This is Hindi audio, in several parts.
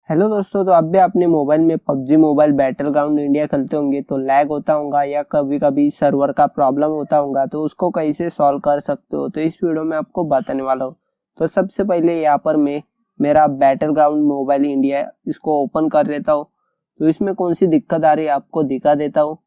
हेलो दोस्तों, तो अब भी आपने मोबाइल में PUBG mobile battle ground India खेलते होंगे तो लैग होता होगा या कभी कभी सर्वर का प्रॉब्लम होता होगा, तो उसको कैसे सॉल्व कर सकते हो तो इस वीडियो में आपको बताने वाला हूँ। तो सबसे पहले यहाँ पर मैं मेरा बैटल ग्राउंड मोबाइल इंडिया इसको ओपन कर लेता हूँ। तो इसमें कौन सी दिक्कत आ रही है आपको दिखा देता हूँ।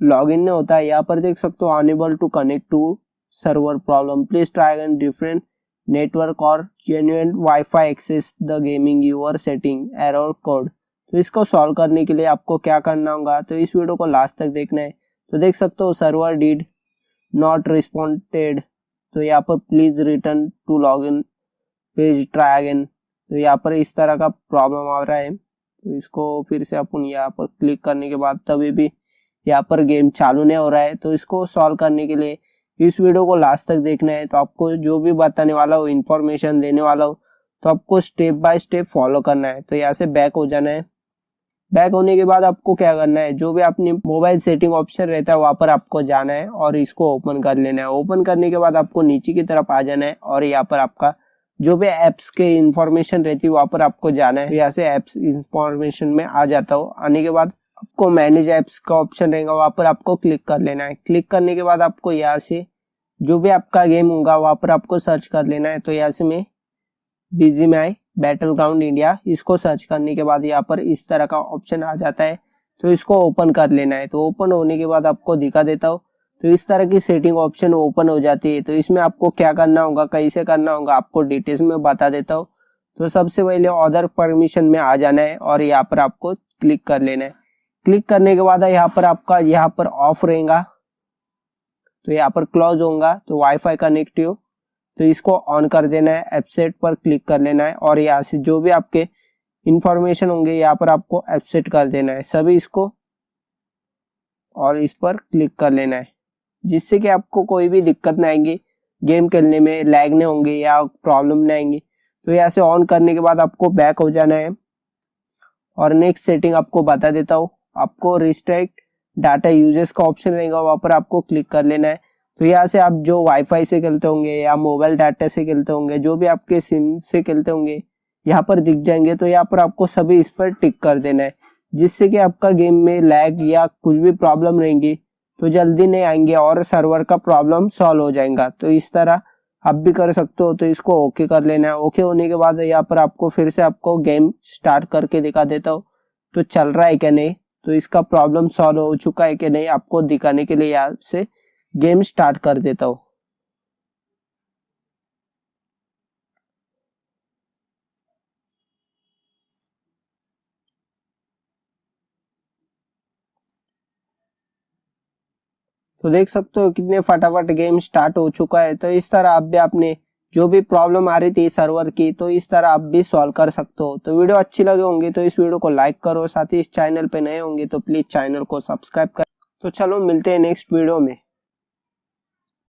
लॉगिन नहीं होता है, यहाँ पर देख सकते हो unable to connect to server problem, please try again different network और genuine wifi access the gaming your setting error code. तो इसको सॉल्व करने के लिए आपको क्या करना होगा, तो इस वीडियो को लास्ट तक देखना है। तो देख सकते हो सर्वर डिड नॉट रिस्पॉन्डेड, तो यहाँ पर please return to login page try again. तो यहाँ पर इस तरह का प्रॉब्लम आ रहा है। तो इसको फिर से अपन यहाँ पर क्लिक करने के बाद तभी भी यहाँ पर गेम चालू नहीं हो रहा है। तो इसको सॉल्व करने के लिए इस वीडियो को लास्ट तक देखना है। तो आपको जो भी बताने वाला हो, इन्फॉर्मेशन देने वाला हो, तो आपको स्टेप बाय स्टेप फॉलो करना है। तो यहाँ से बैक हो जाना है। बैक होने के बाद आपको क्या करना है, जो भी अपनी मोबाइल सेटिंग ऑप्शन रहता है वहां पर आपको जाना है और इसको ओपन कर लेना है। ओपन करने के बाद आपको नीचे की तरफ आ जाना है और यहाँ पर आपका जो भी एप्स के इंफॉर्मेशन रहती है वहां पर आपको जाना है। यहाँ से एप्स इंफॉर्मेशन में आ जाता हो। आने के बाद आपको मैनेज एप्स का ऑप्शन रहेगा, वहां पर आपको क्लिक कर लेना है। क्लिक करने के बाद आपको यहाँ से जो भी आपका गेम होगा वहां पर आपको सर्च कर लेना है। तो यहाँ से मैं Bgmi बैटल ग्राउंड इंडिया इसको सर्च करने के बाद यहाँ पर इस तरह का ऑप्शन आ जाता है। तो इसको ओपन कर लेना है। तो ओपन होने के बाद आपको दिखा देता हूँ। तो इस तरह की सेटिंग ऑप्शन ओपन हो जाती है। तो इसमें आपको क्या करना होगा, कैसे करना होगा, आपको डिटेल्स में बता देता हूँ। तो सबसे पहले अदर परमिशन में आ जाना है और यहाँ पर आपको क्लिक कर लेना है। क्लिक करने के बाद यहाँ पर आपका यहाँ पर ऑफ रहेगा, तो यहाँ पर क्लोज होगा। तो वाईफाई कनेक्टिव, तो इसको ऑन कर देना है। एपसेट पर क्लिक कर लेना है और यहाँ से जो भी आपके इंफॉर्मेशन होंगे यहाँ पर आपको एपसेट कर देना है सभी इसको, और इस पर क्लिक कर लेना है, जिससे कि आपको कोई भी दिक्कत नहीं आएंगी, गेम खेलने में लैग नहीं होंगे या प्रॉब्लम नहीं आएंगी। तो यहाँ से ऑन करने के बाद आपको बैक हो जाना है और नेक्स्ट सेटिंग आपको बता देता हूँ। आपको रिस्ट्रिक्ट डाटा यूजेस का ऑप्शन रहेगा, वहां पर आपको क्लिक कर लेना है। तो यहाँ से आप जो वाईफाई से खेलते होंगे या मोबाइल डाटा से खेलते होंगे, जो भी आपके सिम से खेलते होंगे यहाँ पर दिख जाएंगे। तो यहाँ पर आपको सभी इस पर टिक कर देना है, जिससे कि आपका गेम में लैग या कुछ भी प्रॉब्लम रहेंगी तो जल्दी नहीं आएंगे और सर्वर का प्रॉब्लम सॉल्व हो जाएगा। तो इस तरह आप भी कर सकते हो। तो इसको ओके कर लेना है। ओके होने के बाद यहाँ पर आपको फिर से आपको गेम स्टार्ट करके दिखा देता हूँ, तो चल रहा है क्या नहीं, तो इसका प्रॉब्लम सॉल्व हो चुका है कि नहीं आपको दिखाने के लिए यहाँ से गेम स्टार्ट कर देता हूँ। तो देख सकते हो कितने फटाफट गेम स्टार्ट हो चुका है। तो इस तरह आप भी अपने जो भी प्रॉब्लम आ रही थी सर्वर की, तो इस तरह आप भी सॉल्व कर सकते हो। तो वीडियो अच्छी लगे होंगे तो इस वीडियो को लाइक करो, साथ ही इस चैनल पे नए होंगे तो प्लीज चैनल को सब्सक्राइब करो। तो चलो मिलते हैं नेक्स्ट वीडियो में।